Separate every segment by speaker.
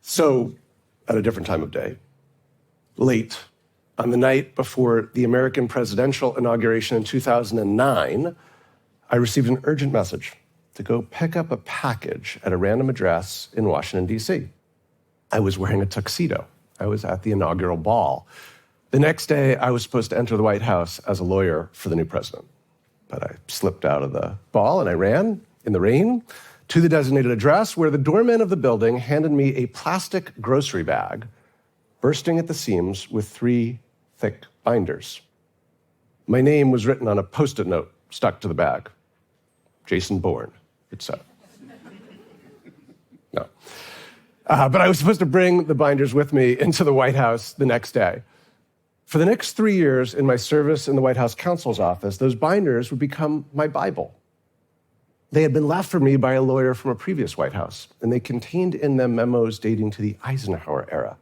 Speaker 1: So, at a different time of day, late on the night before the American presidential inauguration in 2009, I received an urgent message to go pick up a package at a random address in Washington, D.C. I was wearing a tuxedo. I was at the inaugural ball. The next day, I was supposed to enter the White House as a lawyer for the new president. But I slipped out of the ball and I ran in the rain to the designated address where the doorman of the building handed me a plastic grocery bag bursting at the seams with 3 thick binders. My name was written on a Post-it note stuck to the bag. Jason Bourne, it said. No. But I was supposed to bring the binders with me into the White House the next day. For the next 3 years in my service in the White House counsel's office, those binders would become my Bible. They had been left for me by a lawyer from a previous White House, and they contained in them memos dating to the Eisenhower era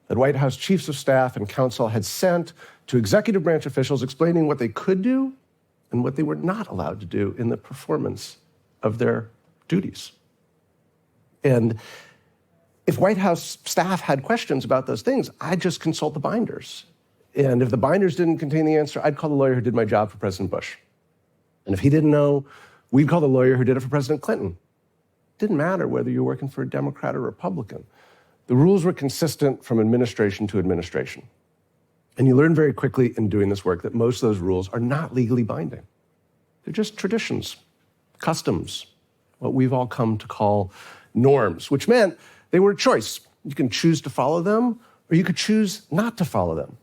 Speaker 1: that White House chiefs of staff and counsel had sent to executive branch officials explaining what they could do and what they were not allowed to do in the performance of their duties. And if White House staff had questions about those things, I'd just consult the binders. And if the binders didn't contain the answer, I'd call the lawyer who did my job for President Bush. And if he didn't know, we'd call the lawyer who did it for President Clinton. It didn't matter whether you're working for a Democrat or Republican. The rules were consistent from administration to administration. And you learn very quickly in doing this work that most of those rules are not legally binding. They're just traditions, customs, what we've all come to call norms, which meant they were a choice. You can choose to follow them, or you could choose not to follow them.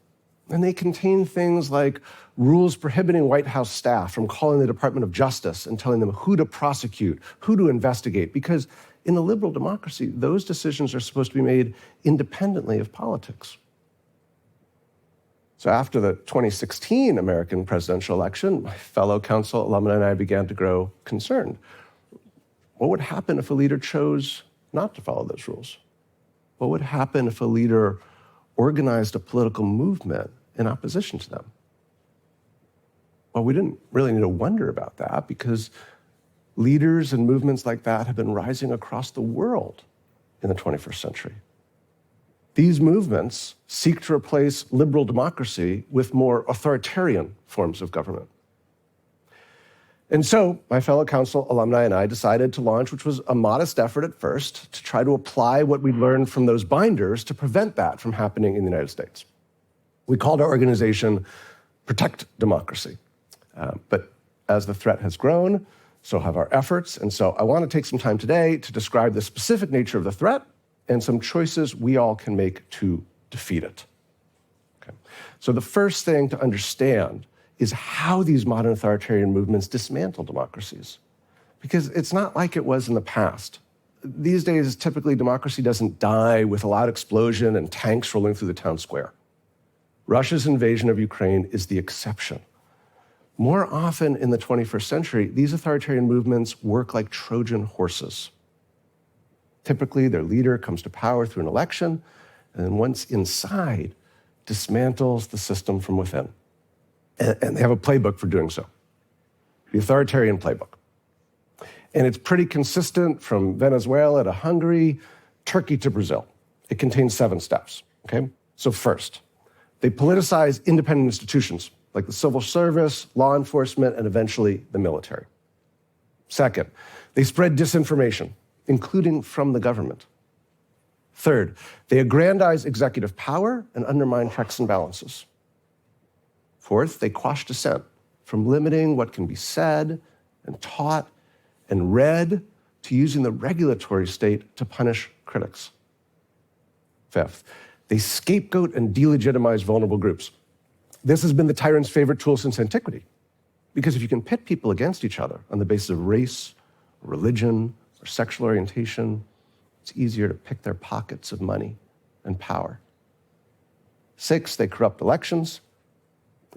Speaker 1: And they contain things like rules prohibiting White House staff from calling the Department of Justice and telling them who to prosecute, who to investigate, because in a liberal democracy, those decisions are supposed to be made independently of politics. So after the 2016 American presidential election, my fellow council alumni and I began to grow concerned. What would happen if a leader chose not to follow those rules? What would happen if a leader organized a political movement in opposition to them? Well, we didn't really need to wonder about that because leaders and movements like that have been rising across the world in the 21st century. These movements seek to replace liberal democracy with more authoritarian forms of government. And so my fellow council alumni and I decided to launch, which was a modest effort at first, to try to apply what we learned from those binders to prevent that from happening in the United States. We called our organization Protect Democracy. But as the threat has grown, so have our efforts. And so I want to take some time today to describe the specific nature of the threat and some choices we all can make to defeat it. Okay. So the first thing to understand is how these modern authoritarian movements dismantle democracies. Because it's not like it was in the past. These days, typically, democracy doesn't die with a loud explosion and tanks rolling through the town square. Russia's invasion of Ukraine is the exception. More often in the 21st century, these authoritarian movements work like Trojan horses. Typically, their leader comes to power through an election, and then once inside, dismantles the system from within. And they have a playbook for doing so, the authoritarian playbook. And it's pretty consistent from Venezuela to Hungary, Turkey to Brazil. It contains 7 steps, okay? So first, they politicize independent institutions like the civil service, law enforcement, and eventually the military. Second, they spread disinformation, including from the government. Third, they aggrandize executive power and undermine checks and balances. Fourth, they quash dissent, from limiting what can be said and taught and read to using the regulatory state to punish critics. Fifth, they scapegoat and delegitimize vulnerable groups. This has been the tyrant's favorite tool since antiquity, because if you can pit people against each other on the basis of race, religion, or sexual orientation, it's easier to pick their pockets of money and power. 6, they corrupt elections.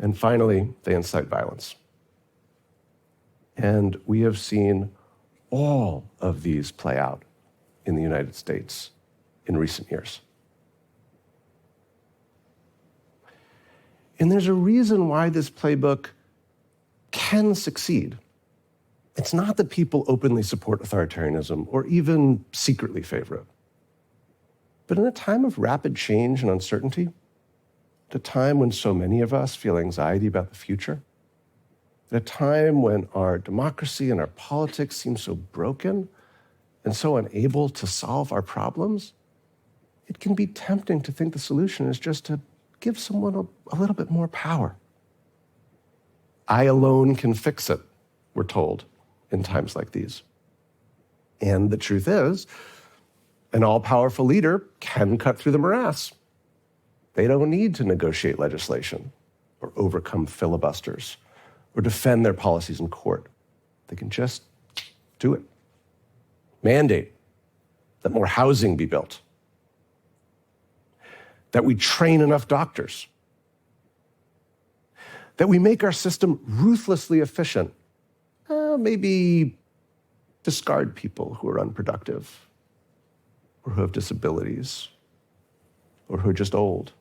Speaker 1: And finally, they incite violence. And we have seen all of these play out in the United States in recent years. And there's a reason why this playbook can succeed. It's not that people openly support authoritarianism or even secretly favor it. But in a time of rapid change and uncertainty, at a time when so many of us feel anxiety about the future, at a time when our democracy and our politics seem so broken and so unable to solve our problems, it can be tempting to think the solution is just to give someone a little bit more power. I alone can fix it, we're told in times like these. And the truth is, an all-powerful leader can cut through the morass. They don't need to negotiate legislation or overcome filibusters or defend their policies in court. They can just do it. Mandate that more housing be built, that we train enough doctors, that we make our system ruthlessly efficient, maybe discard people who are unproductive or who have disabilities or who are just old.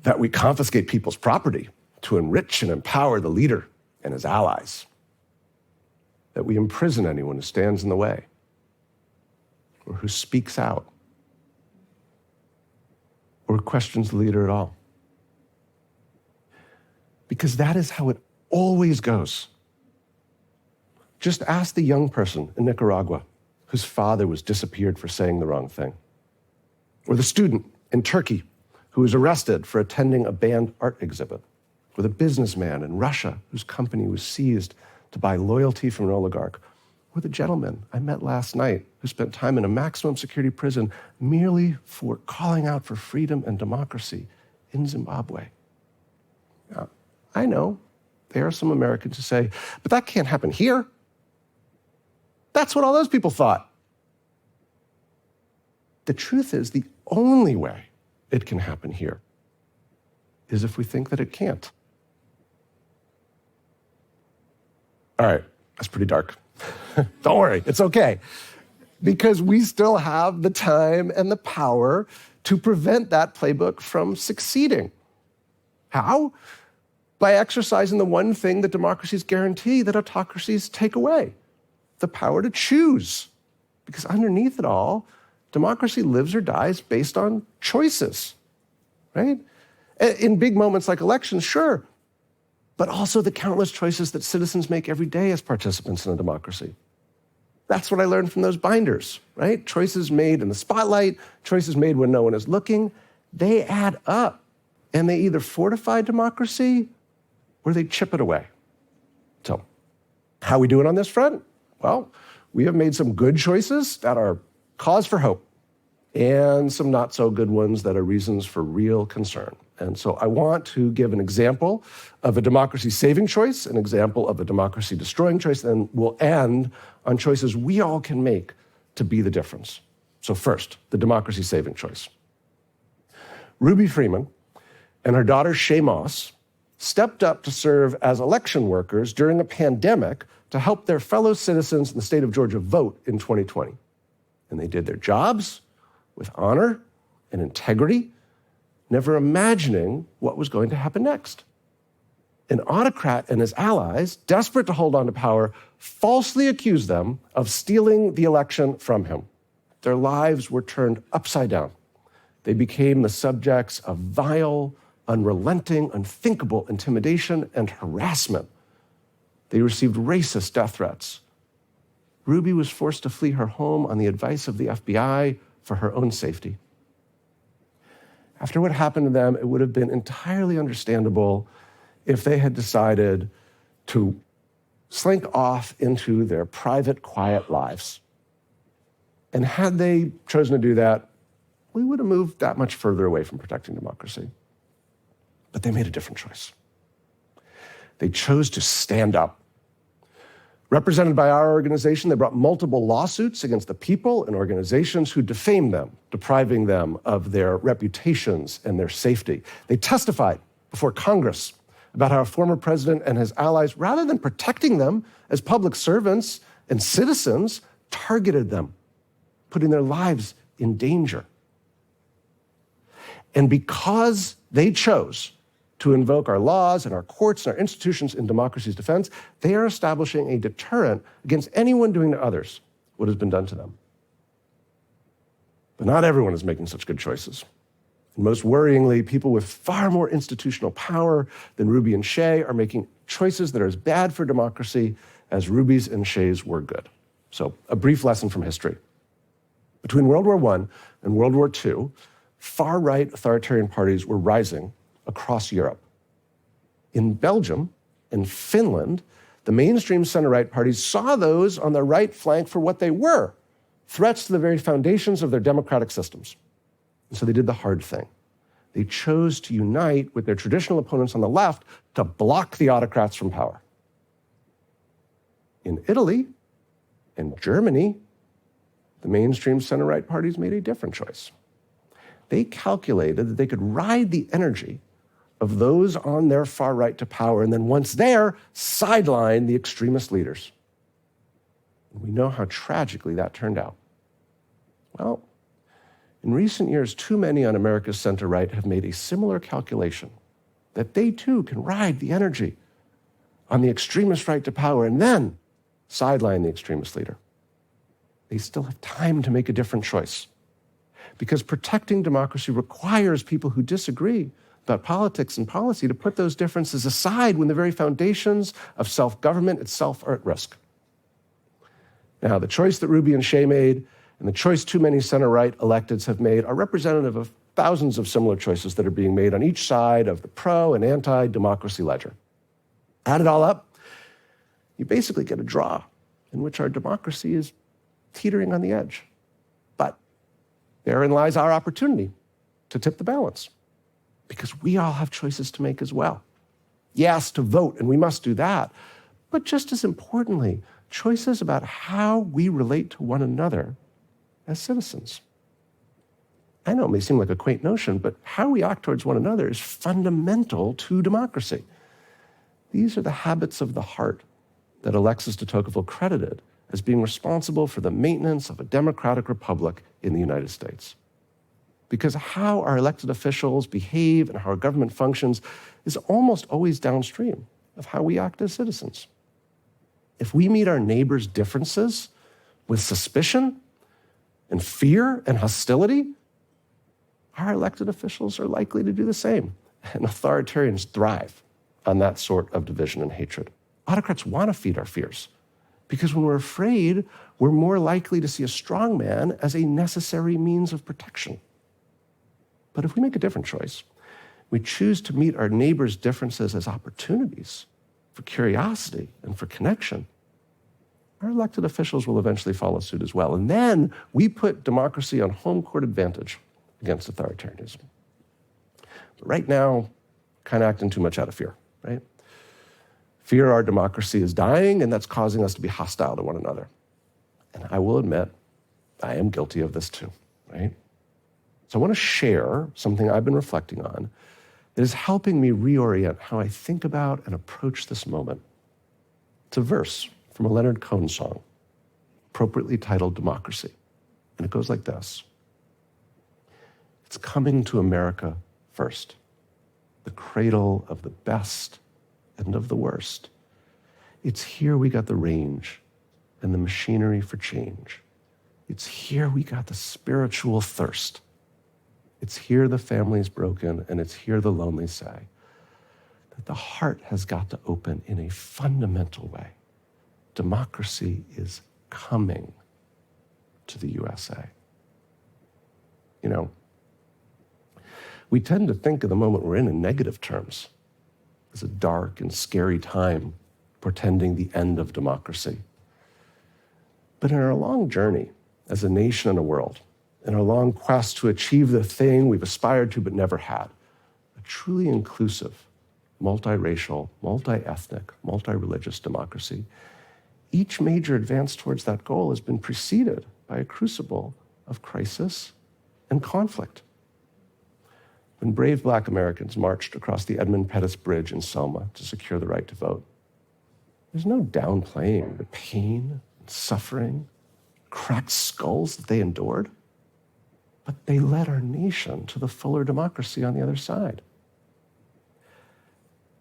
Speaker 1: That we confiscate people's property to enrich and empower the leader and his allies. That we imprison anyone who stands in the way or who speaks out or questions the leader at all. Because that is how it always goes. Just ask the young person in Nicaragua whose father was disappeared for saying the wrong thing, or the student in Turkey who was arrested for attending a banned art exhibit, or the businessman in Russia whose company was seized to buy loyalty from an oligarch, or the gentleman I met last night who spent time in a maximum security prison merely for calling out for freedom and democracy in Zimbabwe. Now, I know there are some Americans who say, but that can't happen here. That's what all those people thought. The truth is, the only way it can happen here is if we think that it can't. All right, that's pretty dark. Don't worry, it's okay. Because we still have the time and the power to prevent that playbook from succeeding. How? By exercising the one thing that democracies guarantee that autocracies take away, the power to choose. Because underneath it all, democracy lives or dies based on choices, right? In big moments like elections, sure, but also the countless choices that citizens make every day as participants in a democracy. That's what I learned from those binders, right? Choices made in the spotlight, choices made when no one is looking, they add up, and they either fortify democracy or they chip it away. So, how are we doing on this front? Well, we have made some good choices that are cause for hope, and some not so good ones that are reasons for real concern. And so I want to give an example of a democracy-saving choice, an example of a democracy-destroying choice, and we'll end on choices we all can make to be the difference. So first, the democracy-saving choice. Ruby Freeman and her daughter Shay Moss stepped up to serve as election workers during a pandemic to help their fellow citizens in the state of Georgia vote in 2020. And they did their jobs with honor and integrity, never imagining what was going to happen next. An autocrat and his allies, desperate to hold on to power, falsely accused them of stealing the election from him. Their lives were turned upside down. They became the subjects of vile, unrelenting, unthinkable intimidation and harassment. They received racist death threats. Ruby was forced to flee her home on the advice of the FBI for her own safety. After what happened to them, it would have been entirely understandable if they had decided to slink off into their private, quiet lives. And had they chosen to do that, we would have moved that much further away from protecting democracy. But they made a different choice. They chose to stand up. Represented by our organization, they brought multiple lawsuits against the people and organizations who defamed them, depriving them of their reputations and their safety. They testified before Congress about how a former president and his allies, rather than protecting them as public servants and citizens, targeted them, putting their lives in danger. And because they chose to invoke our laws and our courts and our institutions in democracy's defense, they are establishing a deterrent against anyone doing to others what has been done to them. But not everyone is making such good choices. And most worryingly, people with far more institutional power than Ruby and Shea are making choices that are as bad for democracy as Ruby's and Shea's were good. So, a brief lesson from history. Between World War I and World War II, far-right authoritarian parties were rising across Europe. In Belgium and Finland, the mainstream center-right parties saw those on the right flank for what they were, threats to the very foundations of their democratic systems. And so they did the hard thing. They chose to unite with their traditional opponents on the left to block the autocrats from power. In Italy and Germany, the mainstream center-right parties made a different choice. They calculated that they could ride the energy of those on their far right to power, and then once there, sideline the extremist leaders. And we know how tragically that turned out. Well, in recent years, too many on America's center-right have made a similar calculation that they too can ride the energy on the extremist right to power and then sideline the extremist leader. They still have time to make a different choice, because protecting democracy requires people who disagree about politics and policy to put those differences aside when the very foundations of self-government itself are at risk. Now, the choice that Ruby and Shea made and the choice too many center-right electeds have made are representative of thousands of similar choices that are being made on each side of the pro and anti-democracy ledger. Add it all up, you basically get a draw in which our democracy is teetering on the edge. But therein lies our opportunity to tip the balance, because we all have choices to make as well. Yes, to vote, and we must do that, but just as importantly, choices about how we relate to one another as citizens. I know it may seem like a quaint notion, but how we act towards one another is fundamental to democracy. These are the habits of the heart that Alexis de Tocqueville credited as being responsible for the maintenance of a democratic republic in the United States. Because how our elected officials behave and how our government functions is almost always downstream of how we act as citizens. If we meet our neighbors' differences with suspicion and fear and hostility, our elected officials are likely to do the same. And authoritarians thrive on that sort of division and hatred. Autocrats want to feed our fears, because when we're afraid, we're more likely to see a strong man as a necessary means of protection. But if we make a different choice, we choose to meet our neighbors' differences as opportunities for curiosity and for connection, our elected officials will eventually follow suit as well. And then we put democracy on home court advantage against authoritarianism. But right now, kind of acting too much out of fear, right? Fear our democracy is dying, and that's causing us to be hostile to one another. And I will admit, I am guilty of this too, right? So I want to share something I've been reflecting on that is helping me reorient how I think about and approach this moment. It's a verse from a Leonard Cohen song, appropriately titled Democracy. And it goes like this. It's coming to America first, the cradle of the best and of the worst. It's here we got the range and the machinery for change. It's here we got the spiritual thirst. It's here the family's broken, and it's here the lonely say that the heart has got to open in a fundamental way. Democracy is coming to the USA. You know, we tend to think of the moment we're in negative terms, as a dark and scary time portending the end of democracy. But in our long journey as a nation and a world, in our long quest to achieve the thing we've aspired to but never had, a truly inclusive, multiracial, multi-ethnic, multi-religious democracy, each major advance towards that goal has been preceded by a crucible of crisis and conflict. When brave Black Americans marched across the Edmund Pettus Bridge in Selma to secure the right to vote, there's no downplaying the pain and suffering, cracked skulls that they endured, but they led our nation to the fuller democracy on the other side.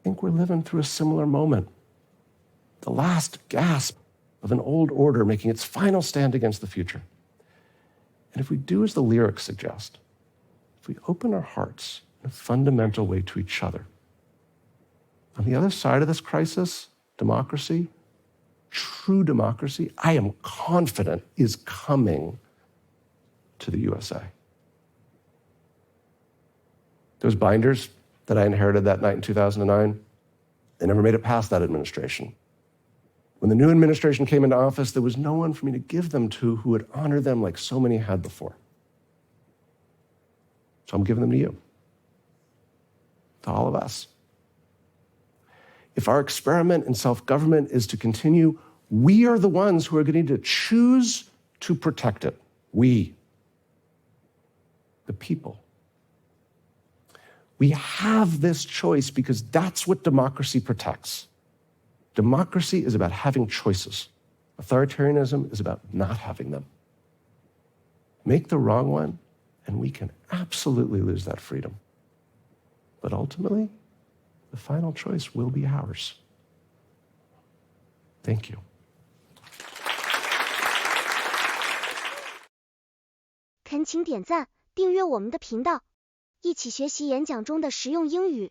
Speaker 1: think we're living through a similar moment. The last gasp of an old order making its final stand against the future. And if we do as the lyrics suggest, if we open our hearts in a fundamental way to each other, on the other side of this crisis, democracy, true democracy, I am confident is coming to the USA. Those binders that I inherited that night in 2009, they never made it past that administration. When the new administration came into office, there was no one for me to give them to who would honor them like so many had before. So I'm giving them to you, to all of us. If our experiment in self-government is to continue, we are the ones who are going to choose to protect it. We, the people. We have this choice because that's what democracy protects. Democracy is about having choices. Authoritarianism is about not having them. Make the wrong one, and we can absolutely lose that freedom. But ultimately, the final choice will be ours. Thank you.
Speaker 2: 恳请点赞，订阅我们的频道，一起学习演讲中的实用英语。